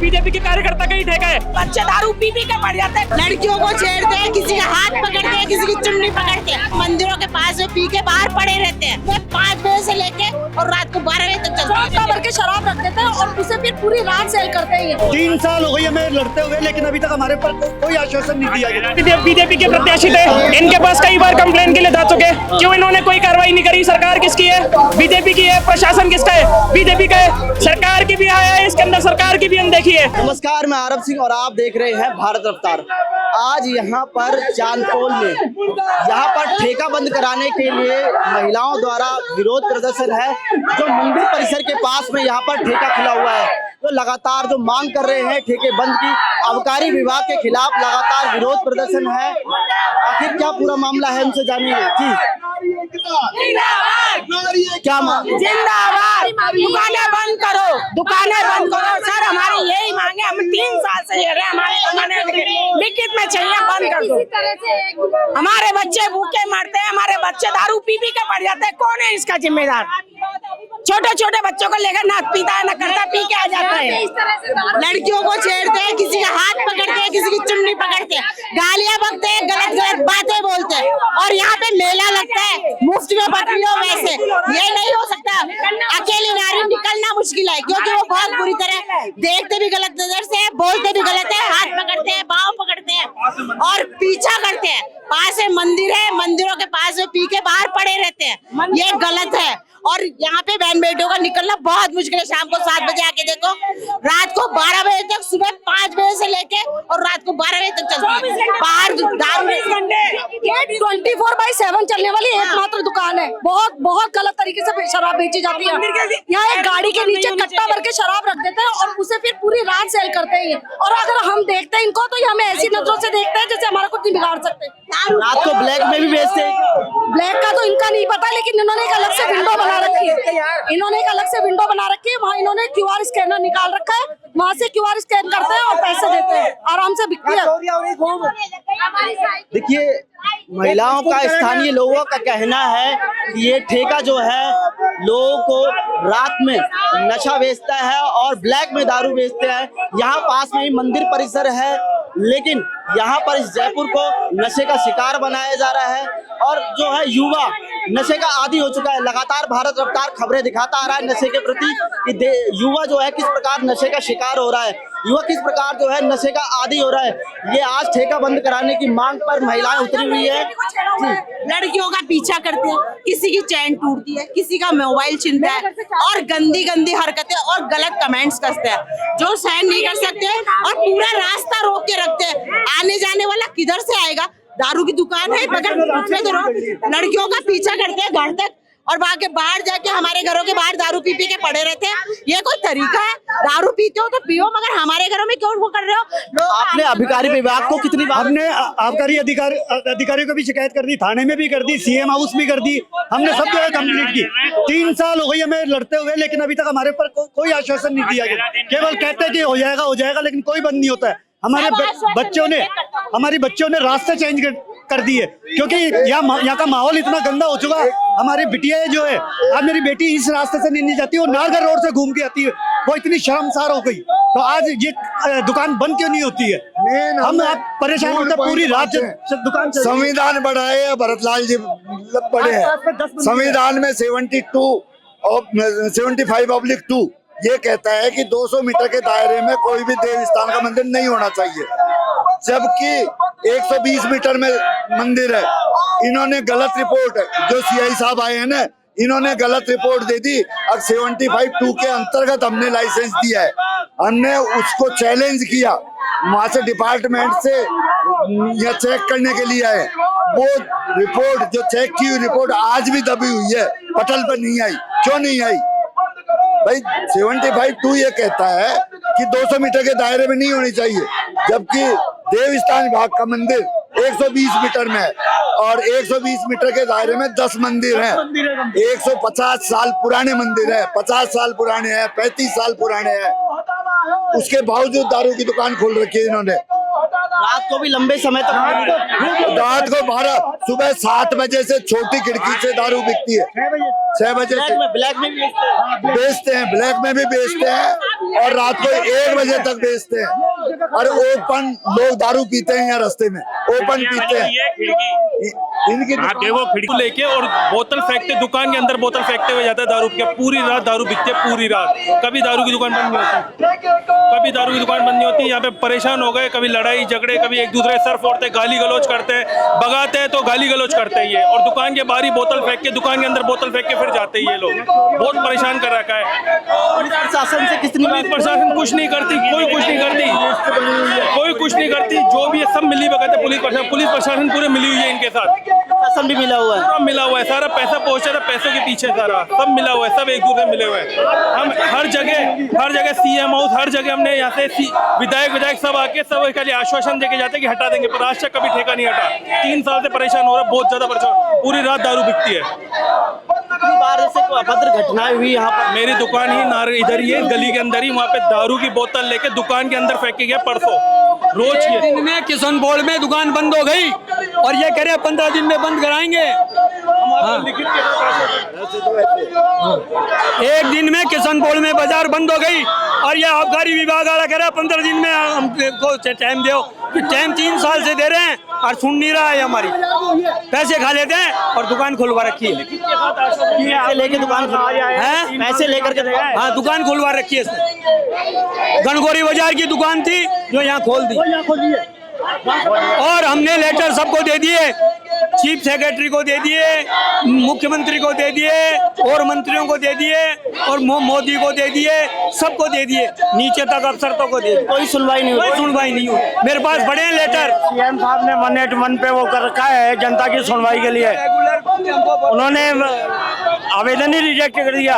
BJP के कार्यकर्ता का ही ठेका है। बच्चे दारू पी पी के मर जाते हैं, लड़कियों को छेड़ते हैं, किसी का हाथ पकड़ते हैं, किसी की चुन्नी पकड़ते हैं, मंदिरों के पास में पी के बाहर पड़े रहते हैं। वे 5 बजे से लेके और रात को 12 बजे तक चलते हैं। भर के शराब रख देते हैं और उसे फिर पूरी रात सेल करते हैं। 3 साल हो गए हमें लड़ते हुए, लेकिन अभी तक हमारे पर कोई आश्वासन नहीं दिया गया। बीजेपी के प्रत्याशी थे, इनके पास कई बार कंप्लेन के लिए जा चुके, क्यों इन्होंने कोई कार्रवाई नहीं करी? सरकार किसकी है? बीजेपी की है? प्रशासन किसका है? बीजेपी का है। सरकार की भी आया है, इसके अंदर सरकार की भी अनदेखी है। नमस्कार, मैं आरब सिंह और आप देख रहे हैं भारत रफ्तार। आज यहाँ पर चांदपोल में यहाँ पर ठेका बंद कराने के लिए महिलाओं द्वारा विरोध प्रदर्शन है। जो मंदिर परिसर के पास में यहाँ पर ठेका खुला हुआ है, तो लगातार जो मांग कर रहे हैं ठेके बंद की, आबकारी विभाग के खिलाफ लगातार विरोध प्रदर्शन है। आखिर क्या पूरा मामला है, उनसे जानेंगे। जी क्या मांग? जिंदाबाद, दुकानें बंद करो, दुकानें बंद करो। सर हमारी यही मांगे, हम 3 साल से ये रहे, हमारी दुकानें लिखित में चाहिए, बंद कर दो। हमारे बच्चे भूखे मरते हैं, हमारे बच्चे दारू पी पी के पड़ जाते हैं, कौन है इसका जिम्मेदार? छोटे छोटे बच्चों को लेकर ना पीता है ना करता, पी के आ जाता है। लड़कियों को छेड़ते हैं, किसी का हाथ पकड़ते हैं, किसी की चुन्नी पकड़ते हैं, गालियां बकते हैं, गलत गलत बातें बोलते हैं। और यहाँ पे मेला लगता है, मुफ्त में बकरियों वैसे ये नहीं हो सकता। अकेली नारी निकलना मुश्किल है, क्योंकि वो बहुत बुरी तरह देखते भी गलत नजर से, बोलते भी गलत है, हाथ पकड़ते हैं, पाँव पकड़ते हैं और पीछा करते हैं। पास में मंदिर है, मंदिरों के पास में पी के बाहर पड़े रहते हैं, ये गलत है। और यहाँ पे बहन बेटियों का निकलना बहुत मुश्किल है। शाम को 7 बजे आके देखो, रात को 12 बजे तक, सुबह 5 बजे से लेके और रात को 12 बजे तक चलती है। बाहर दारू 24/7 चलने वाली एकमात्र दुकान है। बहुत बहुत गलत तरीके से शराब बेची जाती है। यहाँ एक गाड़ी के नीचे कट्टा भर के शराब रख देते हैं और उसे फिर पूरी रात सेल करते हैं। और अगर हम देखते हैं इनको, तो ये हमें ऐसी नजरों से देखते हैं जैसे हमारा कुछ नहीं बिगाड़ सकते। रात को ब्लैक में भी बेचते हैं। ब्लैक का तो इनका नहीं पता, लेकिन इन्होंने एक अलग से विंडो बना रखी है। इन्होंने एक अलग से विंडो बना रखी है, वहाँ इन्होंने QR स्कैनर निकाल रखा है, वहाँ से QR स्कैन करते हैं और पैसे देते हैं, आराम से बिकती है। देखिए, महिलाओं का, स्थानीय लोगों का कहना है कि ये ठेका जो है लोगों को रात में नशा बेचता है और ब्लैक में दारू बेचते हैं। यहाँ पास में ही मंदिर परिसर है, लेकिन यहाँ पर इस जयपुर को नशे का शिकार बनाया जा रहा है और जो है युवा नशे का आदी हो चुका है। लगातार भारत रफ्तार खबरें दिखाता आ रहा है नशे के प्रति कि युवा जो है किस प्रकार नशे का शिकार हो रहा है, युवा किस प्रकार जो है नशे का आदी हो रहा है। ये आज ठेका बंद कराने की मांग पर महिलाएं उतरी हुई है। लड़कियों का पीछा करते हैं, किसी की चैन टूटती है, किसी का मोबाइल छीनता है और गंदी गंदी हरकतें और गलत कमेंट्स करते हैं, जो सहन नहीं कर सकते हैं और पूरा रास्ता रोक के रखते हैं। आने जाने वाला किधर से आएगा? दारू की दुकान है, बगल उसमें तो लड़कियों का पीछा करते हैं घर तक और बाहर जाके हमारे घरों के बाहर दारू पी पी के पड़े रहते हैं। ये कोई तरीका है? दारू पीते हो तो पियो, मगर हमारे घरों में क्यों वो कर रहे हो? आपने आबकारी विभाग को कितनी बार? हमने आबकारी अधिकारियों को भी शिकायत कर दी, थाने में भी कर दी, CM हाउस भी कर दी, हमने सब जगह कंप्लीट की। 3 साल हो गए हमें लड़ते हुए, लेकिन अभी तक हमारे पर कोई आश्वासन नहीं दिया गया। केवल कहते हैं कि हो जाएगा, लेकिन कोई बंद नहीं होता है। हमारे बच्चों ने रास्ते चेंज कर दिए, क्योंकि यहाँ का माहौल इतना गंदा हो चुका है। हमारी बिटिया जो है, आज मेरी बेटी इस रास्ते से नहीं जाती, वो नारगर रोड से घूम के आती है, वो इतनी शर्मसार हो गई। तो आज ये दुकान बंद क्यों नहीं होती है? हम आप परेशान होते, पूरी रात दुकान। संविधान बढ़ाए है, भरतलाल जी पढ़े हैं संविधान में 72 और 75/2 ये कहता है कि 200 मीटर के दायरे में कोई भी देव स्थान का मंदिर नहीं होना चाहिए, जबकि 120 मीटर में मंदिर है। इन्होंने गलत रिपोर्ट, जो CI साहब आए हैं ना, इन्होंने गलत रिपोर्ट दे दी। अब 75/2 के अंतर्गत हमने लाइसेंस दिया है, हमने उसको चैलेंज किया, वहां से डिपार्टमेंट से यह चेक करने के लिए आए। वो रिपोर्ट, जो चेक की हुई रिपोर्ट आज भी दबी हुई है, पटल पर नहीं आई। क्यों नहीं आई भाई? 75/2 ये कहता है कि 200 मीटर के दायरे में नहीं होनी चाहिए, जबकि देव स्थान विभाग का मंदिर 120 मीटर में है और 120 मीटर के दायरे में 10 मंदिर हैं। 150 साल पुराने मंदिर है, 50 साल पुराने हैं, 35 साल पुराने हैं। उसके बावजूद दारू की दुकान खोल रखी है इन्होंने। रात को भी लंबे समय तक, रात को 12 सुबह 7 बजे से छोटी खिड़की से दारू बिकती है, 6 बजे से। ब्लैक में भी बेचते हैं, ब्लैक में भी बेचते हैं और रात को 1 बजे तक बेचते हैं। और ओपन लोग दारू पीते हैं यहाँ रास्ते में, ओपन पीते हैं। इनकी वो खिड़की लेके और बोतल फेंकते, दुकान के अंदर बोतल फेंकते हुए जाता है दारू के। पूरी रात दारू बिकती है, पूरी रात। कभी दारू की दुकान बंद नहीं होती, कभी दारू की दुकान बंद नहीं होती। यहाँ पे परेशान हो गए, कभी लड़ाई झगड़े, कभी एक दूसरे सर फोड़ते, गाली गलौज करते हैं, भगाते हैं तो गाली गलौज करते हैं ये। और दुकान के बाहर ही बोतल फेंक के, दुकान के अंदर बोतल फेंक के फिर जाते हैं ये लोग। बहुत परेशान कर रखा है। प्रशासन से कितनी पुलिस प्रशासन कुछ नहीं करती, कोई कुछ नहीं करती, कोई कुछ नहीं करती। जो भी है सब मिली भगत है। पुलिस प्रशासन पूरे मिली हुई है इनके साथ, प्रशासन भी मिला हुआ है, सब मिला हुआ है। सारा पैसा पहुंच रहा है पैसों के पीछे, सारा सब मिला हुआ है, सब एक दूसरे मिले हुए हैं। हम हर जगह सीएम हाउस, हर जगह हमने यहाँ से विधायक सब आके सब खाली आश्वासन देके जाते हैं कि हटा देंगे, पर आज तक कभी ठेका नहीं हटा। 3 साल से परेशान हो रहा है, बहुत ज्यादा परेशान। पूरी रात दारू बिकती है। कितनी बार ऐसे अभद्र घटनाएं हुई यहाँ पर? मेरी दुकान ही इधर ही है, गली के अंदर ही, वहाँ पे दारू की बोतल लेके दुकान के अंदर फेंके गया परसों। रोज ये दिन में किशन बोर्ड में दुकान बंद हो गई और ये कह रहे 15 दिन में बंद कराएंगे। एक दिन में किशन बोर्ड में बाजार बंद हो गई और ये आबकारी विभाग वाला कह रहा है 15 दिन में हमको टाइम दो। टाइम 3 साल से दे रहे हैं और सुन नहीं रहा है। हमारी पैसे खा लेते हैं और दुकान खुलवा रखी है। पैसे लेके दुकान है, पैसे लेकर के हाँ, दुकान खुलवा रखी है इसने। गणगौरी बाजार की दुकान थी जो यहाँ खोल दी और हमने लेटर सबको दे दिए, चीफ सेक्रेटरी को दे दिए, मुख्यमंत्री को दे दिए और मंत्रियों को दे दिए और मोदी को दे दिए, सबको दे दिए, नीचे तक अफसरों को दे दिए। कोई सुनवाई नहीं हुई, कोई सुनवाई नहीं हुई। मेरे पास बड़े हैं लेटर। सीएम साहब ने 181 पे वो कर रखा है जनता की सुनवाई के लिए। उन्होंने आवेदन ही रिजेक्ट कर दिया,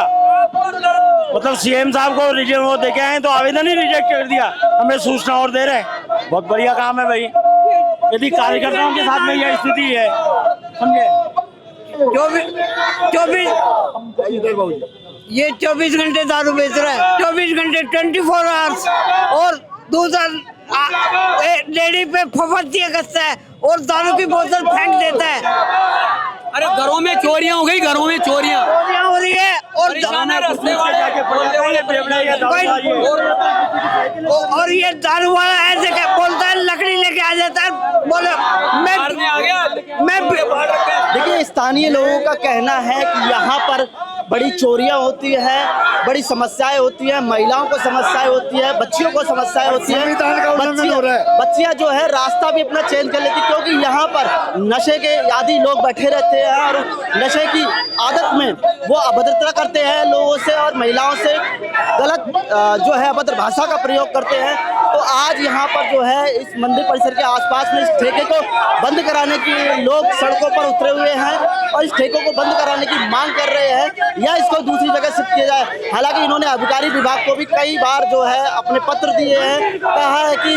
मतलब सीएम साहब को वो देखे आए तो आवेदन ही रिजेक्ट कर दिया। हमें सूचना और दे रहे हैं, बहुत बढ़िया काम है भाई। यदि कार्यकर्ताओं के साथ में यह स्थिति है, समझे, 24 घंटे दारू बेच रहा है, 24 घंटे 24 आवर्स। और दूसरा लेडी पे फफतिया करता है और दारू की बोतल फेंक देता है। अरे घरों में चोरियां हो गई, घरों में चोरियां हो रही है और ये दारू वाला ऐसे बोलता है, लकड़ी लेके आ जाता है, बोले मैं देखिए, स्थानीय लोगों का कहना है कि यहाँ पर बड़ी चोरियां होती है, बड़ी समस्याएं होती है, महिलाओं को समस्याएं होती है, बच्चियों को समस्याएं होती है। बच्चियां जो है रास्ता भी अपना चेंज कर लेती, क्योंकि यहाँ पर नशे के आदी लोग बैठे रहते हैं और नशे की आदत में वो अभद्रता करते हैं लोगों से और महिलाओं से गलत जो है अभद्र भाषा का प्रयोग करते हैं। तो आज यहाँ पर जो है इस मंदिर परिसर के आसपास में इस ठेके को बंद कराने के लिए लोग सड़कों पर उतरे हुए हैं और इस ठेकों को बंद कराने की मांग कर रहे हैं या इसको दूसरी जगह शिफ्ट किया जाए। हालांकि इन्होंने अधिकारी विभाग को भी कई बार जो है अपने पत्र दिए हैं, कहा है कि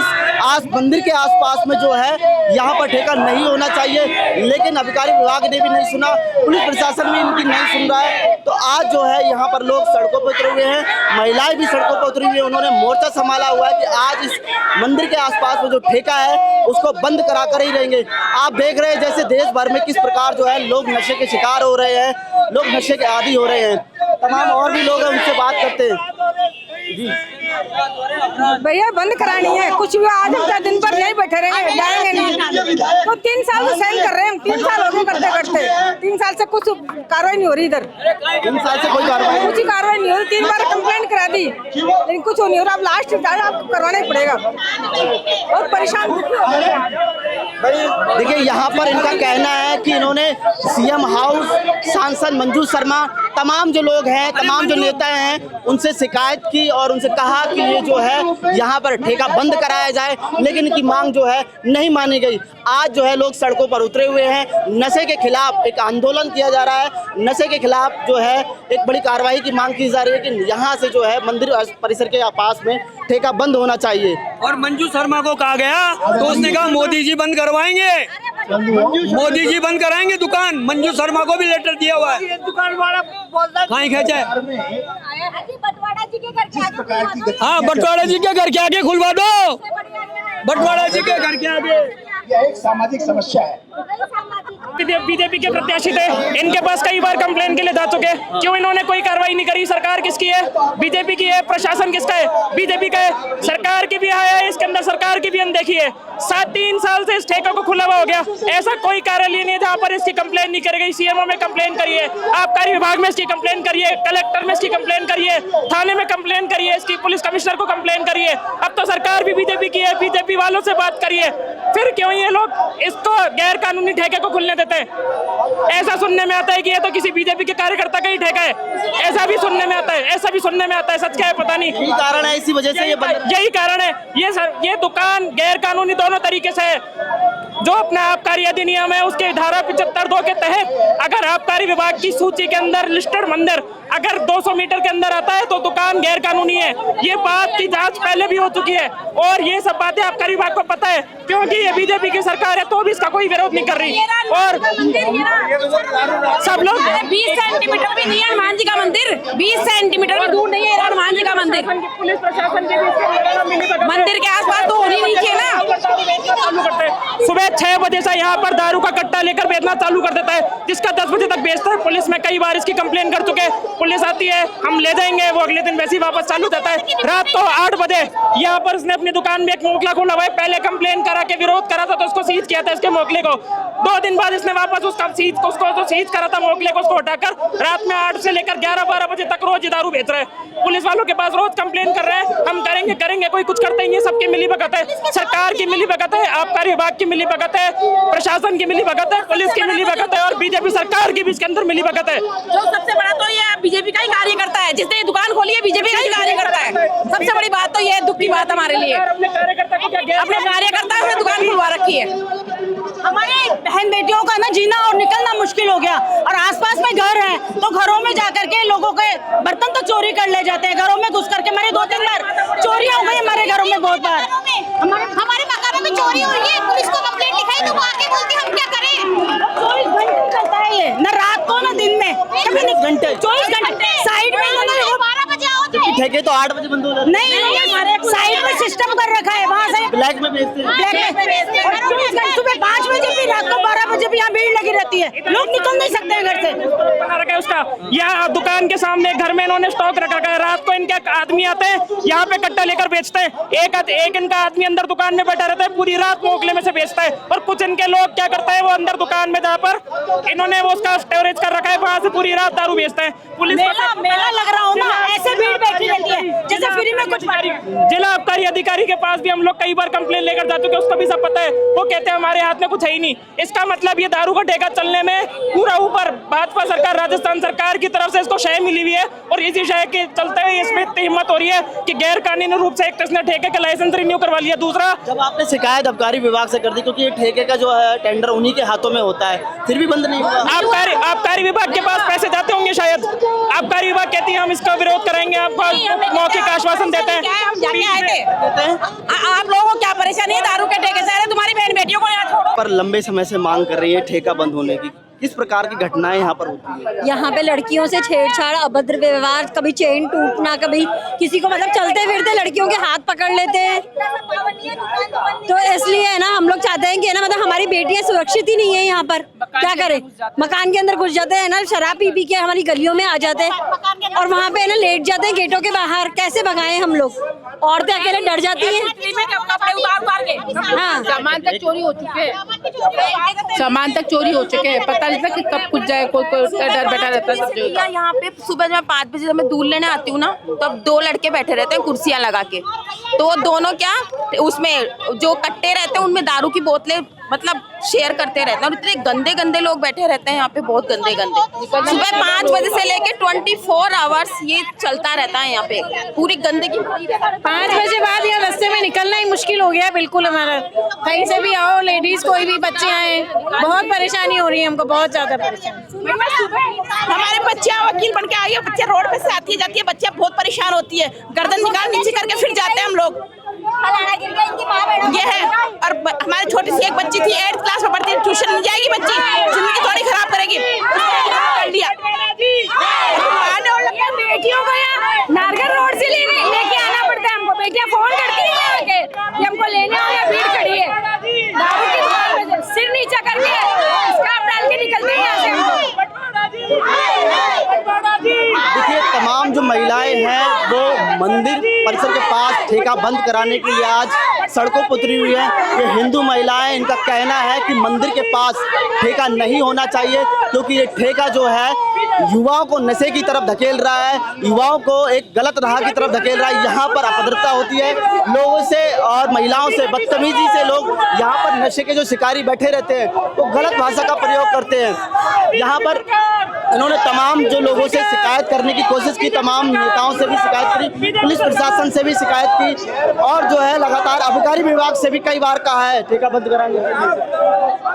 मंदिर के आसपास में जो है यहाँ पर ठेका नहीं होना चाहिए, लेकिन अधिकारी विभाग ने भी नहीं सुना, पुलिस प्रशासन भी इनकी नहीं सुन रहा है। तो आज जो है यहाँ पर लोग सड़कों पर उतरे हुए हैं, महिलाएं भी सड़कों पर उतरी हुई है। उन्होंने मोर्चा संभाला हुआ है कि आज इस मंदिर के आसपास में जो ठेका है उसको बंद करा कर ही रहेंगे। आप देख रहे हैं जैसे देश भर में किस प्रकार जो है लोग नशे के शिकार हो रहे हैं, लोग नशे के आदी हो रहे हैं। तमाम और भी लोग हैं, उनसे बात करते हैं। जी भैया बंद करानी है, कुछ भी आज हम दिन भर नहीं बैठे रहेंगे, जाएंगे नहीं। तो 3 साल से सहन कर रहे हैं हम, 3 साल हो गए करते करते, 3 साल से कुछ कार्रवाई नहीं हो रही इधर। 3 साल से कोई कार्रवाई कुछ ही कार्रवाई नहीं हो रही, 3 बार कंप्लेंट करा दी लेकिन कुछ नहीं हो रहा। अब लास्ट आपको करवाना ही पड़ेगा, बहुत परेशान। देखिए, यहाँ पर इनका कहना है कि इन्होंने सीएम हाउस, सांसद मंजू शर्मा, तमाम जो लोग हैं, तमाम जो नेता हैं, उनसे शिकायत की और उनसे कहा कि ये जो है यहाँ पर ठेका बंद कराया जाए, लेकिन इनकी मांग जो है नहीं मानी गई। आज जो है लोग सड़कों पर उतरे हुए हैं, नशे के खिलाफ एक आंदोलन किया जा रहा है, नशे के खिलाफ जो है एक बड़ी कार्रवाई की मांग की जा रही है कि यहाँ से जो है मंदिर परिसर के पास में ठेका बंद होना चाहिए। और मंजू शर्मा को कहा गया तो उसने कहा मोदी जी बंद करवाएंगे, मोदी जी बंद कराएंगे दुकान। मंजू शर्मा को भी लेटर दिया हुआ है। दुकान वाला बोलता है कहीं खेचे, बटवाड़ा जी के घर के आगे, हाँ बटवाड़ा जी के घर के आगे खुलवा दो, बटवाड़ा जी के घर के आगे। यह एक सामाजिक समस्या है। बीजेपी के प्रत्याशी थे, इनके पास कई बार कंप्लेन के लिए जा चुके, क्यों इन्होंने कोई कार्रवाई नहीं करी? सरकार किसकी है? बीजेपी की है? प्रशासन किसका है? बीजेपी का है। सरकार की भी आया है इसके अंदर, सरकार की भी अनदेखी है। 3 साल से इस ठेका को खुला हुआ हो गया, ऐसा कोई कार्यालय नहीं है जहाँ पर इसकी कंप्लेन नहीं करी गई। सीएमओ में कंप्लेन करिए, आबकारी विभाग में इसकी कंप्लेन करिए, कलेक्टर में इसकी कंप्लेन करिए, थाने में कंप्लेन करिए, इसकी पुलिस कमिश्नर को कंप्लेन करिए। अब तो सरकार भी बीजेपी की है, बीजेपी वालों से बात करिए। फिर क्यों ये लोग इसको गैर कानूनी ठेके को खुलने देते हैं? ऐसा सुनने में आता है कि ये तो किसी बीजेपी के कार्यकर्ता का ही ठेका है, ऐसा भी सुनने में आता है, ऐसा भी सुनने में आता है। सच क्या है पता नहीं, यही कारण है, इसी वजह से यही कारण है। ये दुकान गैर कानूनी दोनों तरीके से है। जो अपना आबकारी अधिनियम है उसके धारा 75(2) के तहत अगर आबकारी विभाग की सूची के अंदर लिस्टेड मंदिर अगर 200 मीटर के अंदर आता है तो दुकान गैर कानूनी है। ये बात की जांच पहले भी हो चुकी है और ये सब बातें आबकारी विभाग को पता है, क्योंकि ये बीजेपी की सरकार है तो भी इसका कोई विरोध नहीं कर रही। और सब लोग 20 सेंटीमीटर भी नहीं है हनुमान जी का मंदिर, 20 सेंटीमीटर भी दूर नहीं है हनुमान जी का मंदिर। पुलिस प्रशासन के मंदिर के आसपास तो होनी नहीं चाहिए ना। सुबह 6 बजे से यहाँ पर दारू का कट्टा लेकर बेचना चालू कर देता है, जिसका 10 बजे तक बेचता है। पुलिस में कई बार इसकी कंप्लेन कर चुके, पुलिस आती है, हम ले जाएंगे, वो अगले दिन वैसे ही वापस चालू देता है। रात को 8 बजे यहाँ पर उसने अपनी दुकान में एक मोकला खोला हुआ है, पहले कंप्लेन करा के विरोध करा था तो उसको सीज किया था इसके मोकले को। 2 दिन बाद इसने वापस उसका सीज करा था मोकले को, उसको हटाकर रात में 8 से लेकर 11-12 बजे तक रोज दारू बेच रहे हैं। पुलिस वालों के पास रोज कंप्लेन कर रहे हैं, हम करेंगे, कोई कुछ करते ही नहीं। सबकी मिलीभगत है, सरकार की मिलीभगत है, आबकारी विभाग की मिलीभगत है, प्रशासन की मिलीभगत है, पुलिस की मिलीभगत है और बीजेपी सरकार की भी इसके अंदर मिलीभगत है। जो सबसे बड़ा तो ये बीजेपी का ही कार्यकर्ता है, जिसने दुकान खोली है बीजेपी का ही कार्यकर्ता है। सबसे बड़ी बात तो ये दुख की बात हमारे लिए, अपने कार्यकर्ता से दुकान खुलवा रखी है। हमारे बहन बेटियों का ना जीना और निकलना मुश्किल हो गया, और आसपास में घर है तो घरों में जाकर के लोगों के बर्तन तो चोरी कर ले जाते हैं, घरों में घुस करके। मेरे 2-3 बार चोरियां हो गई हमारे घरों में, बहुत बार हमारे मकानों में चोरी हो रही है। पुलिस को कंप्लेंट लिखाई तो वो आके बोलती है हम क्या करें। 24 घंटे चलता है ये, न रात को न दिन में, कभी नहीं घंटे 24 घंटे साइड में। 12 बजे आओ ठेके तो 8 बजे बंद हो जाते नहीं, साइड में सिस्टम कर रखा है, वहाँ से ब्लैक में बेचते हैं। और 24 घंटे सुबह 5 बजे भी, रात को 12 बजे भी यहाँ भीड़ लगी रहती है, लोग निकल नहीं सकते हैं घर से। बना रखा है उसका, यहाँ दुकान के सामने घर में इन्होंने स्टॉक रख रखा है। रात को इनके आदमी आते हैं, यहाँ पे कट्टा लेकर बेचते हैं। एक इनका आदमी अंदर दुकान में बैठा रहता है, पूरी रात मोकले में से बेचता है। और कुछ इनके लोग क्या करता है, वो अंदर दुकान में जहाँ पर इन्होंने वो उसका स्टोरेज कर रखा है, वहाँ से पूरी रात दारू बेचते हैं। पुलिस मेला लग रहा हो ना, ऐसे भीड़ बैठी रहती है जैसे फ्री में कुछ। जिला आबकारी अधिकारी के पास भी हम लोग कई बार कंप्लेन लेकर जा चुके, उसको भी सब पता है। वो कहते हैं हमारे हाथ में कुछ है ही नहीं। इसका मतलब ये दारू का ठेका चलने में पूरा ऊपर भाजपा सरकार, राजस्थान सरकार की तरफ से इसको शय मिली हुई है और इसी शय के चलते हुए इसमें इतनी हिम्मत हो रही है कि गैर कानूनी रूप से एक इसने ठेके का लाइसेंस रिन्यू करवा लिया। दूसरा, जब आपने शिकायत आबकारी विभाग से कर दी, क्योंकि ये ठेके का जो है टेंडर उन्हीं के हाथों में होता है, फिर भी बंद नहीं हुआ। आबकारी विभाग के पास पैसे जाते होंगे शायद, आबकारी विभाग कहती है हम इसका विरोध करेंगे, आपको मौखिक आश्वासन देते हैं। हम जाके आए थे, आप लोगों को क्या परेशानी है दारू के ठेके से? तुम्हारी बहन बेटियों को यहाँ छोड़ो। पर लंबे समय से मांग कर रही है ठेका बंद होने की, किस प्रकार की घटनाएं यहाँ पर होती है? यहाँ पे लड़कियों से छेड़छाड़, अभद्र व्यवहार, कभी चेन टूटना, कभी किसी को मतलब चलते फिरते लड़कियों के हाथ पकड़ लेते हैं। तो इसलिए है ना, हम लोग चाहते हैं कि ना मतलब हमारी बेटियां सुरक्षित ही नहीं है यहाँ पर। क्या करें, मकान के अंदर घुस जाते हैं ना, शराब पी के हमारी गलियों में आ जाते हैं और वहाँ पे है ना लेट जाते हैं गेटों के बाहर। कैसे भगाएं हम लोग? औरतें अकेले डर जाती हैं। हाँ, सामान तक चोरी हो चुके हैं, सामान तक चोरी हो चुके हैं, पता नहीं था कि कब कुछ जाए, कोई डर बैठा रहता है। यहाँ पे सुबह जब 5 बजे जब मैं दूध लेने आती हूँ ना, तब 2 लड़के बैठे रहते हैं कुर्सियाँ लगा के, तो वो दोनों क्या उसमें जो कट्टे रहते हैं उनमें दारू की बोतलें मतलब शेयर करते रहते हैं और इतने गंदे गंदे लोग बैठे रहते हैं यहाँ पे, बहुत गंदे गंदे। सुबह 5 बजे से लेके 24 आवर्स ये चलता रहता है यहाँ पे, पूरी गंदगी। 5 बजे बाद यहाँ रास्ते में निकलना ही मुश्किल हो गया बिल्कुल हमारा। कहीं से भी आओ, लेडीज कोई भी बच्चे आए, बहुत परेशानी हो रही है हमको, बहुत ज्यादा परेशानी। हमारे बच्चियाँ वकील बन के आई है, बच्चे रोड पे से आती है जाती है, बच्चियाँ बहुत परेशान होती है, गर्दन निकाल नीचे करके फिर जाते हैं हम लोग। ये है, और हमारी छोटी सी एक बच्ची थी 8th क्लास में पढ़ती है, ट्यूशन नहीं जाएगी बच्ची, जिंदगी थोड़ी खराब करेगी। कर लिया बेटियों को यहाँ नारगढ़ रोड से लेके आना पड़ता है हमको। बेटियाँ फोन करती है कि हमको लेने आए, भीड़ खड़ी है, दारू की मंदिर परिसर के पास ठेका बंद कराने के लिए आज सड़कों पर उतरी हुई है। ये हिंदू महिलाएं, इनका कहना है कि मंदिर के पास ठेका नहीं होना चाहिए, क्योंकि ये ठेका जो है युवाओं को नशे की तरफ धकेल रहा है, युवाओं को एक गलत राह की तरफ धकेल रहा है। यहाँ पर अभद्रता होती है, लोगों से और महिलाओं से बदतमीजी से लोग यहाँ पर नशे के जो शिकारी बैठे रहते हैं वो गलत भाषा का प्रयोग करते हैं। यहाँ पर इन्होंने तमाम जो लोगों से शिकायत करने की कोशिश की, तमाम नेताओं से भी शिकायत करी, पुलिस प्रशासन से भी शिकायत की और जो है लगातार आबकारी विभाग से भी कई बार कहा है ठेका बंद कराने के लिए।